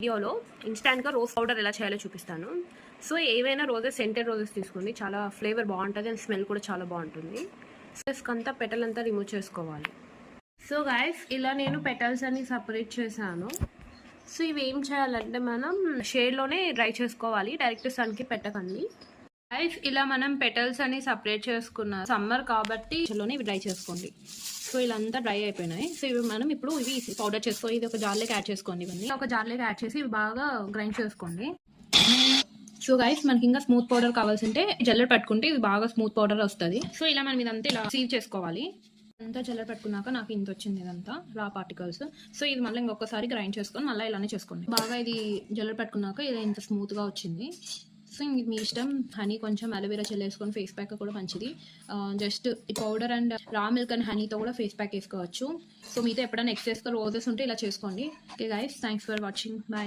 వీడియోలో ఇన్స్టాంట్గా rose powder ఎలా చేయాలో చూపిస్తాను. సో ఏవైనా రోజెస్ సెంటెడ్ రోజెస్ తీసుకోండి, చాలా ఫ్లేవర్ బాగుంటుంది అండ్ స్మెల్ కూడా చాలా బాగుంటుంది. స్టెప్స్ అంతా పెటల్ అంతా రిమూవ్ చేసుకోవాలి. సో గైస్ ఇలా నేను పెటల్స్ అన్ని సపరేట్ చేశాను. సో ఇవి ఏం చేయాలంటే మనం షేడ్లోనే డ్రై చేసుకోవాలి, డైరెక్ట్ సన్కి పెట్టకండి. గైస్ ఇలా మనం పెటల్స్ అన్ని సపరేట్ చేసుకున్నాం, సమ్మర్ కాబట్టి ఇవి డ్రై చేసుకోండి. సో ఇలా అంతా డ్రై అయిపోయినాయి. సో ఇవి మనం ఇప్పుడు ఇవి పౌడర్ చేసుకో, ఇది ఒక జార్లోకి యాడ్ చేసుకోండి. ఇవన్నీ ఒక జార్లోకి యాడ్ చేసి ఇవి బాగా గ్రైండ్ చేసుకోండి. సో గైస్ మనకి ఇంకా స్మూత్ పౌడర్ కావాల్సి ఉంటే జల్లెడ పట్టుకుంటే ఇది బాగా స్మూత్ పౌడర్ వస్తుంది. సో ఇలా మనం ఇదంతా ఇలా సీవ్ చేసుకోవాలి. అంతా జల్లెడ పట్టుకున్నాక నాకు ఇంత వచ్చింది ఇదంతా రా పార్టికల్స్. సో ఇది మళ్ళీ ఇంకొకసారి గ్రైండ్ చేసుకొని మళ్ళీ ఇలానే చేసుకోండి. బాగా ఇది జల్లెడ పట్టుకున్నాక ఇది ఇంత స్మూత్గా వచ్చింది. సో మీ ఇష్టం, హనీ కొంచెం అలోవెరా చల్లేసుకొని ఫేస్ ప్యాక్ కూడా మంచిది. జస్ట్ ఈ powder and raw milk and హనీతో కూడా ఫేస్ ప్యాక్ వేసుకోవచ్చు. సో మీతో ఎప్పుడైనా ఎక్సెస్గా రోజెస్ ఉంటే ఇలా చేసుకోండి. Okay guys, thanks for watching, bye.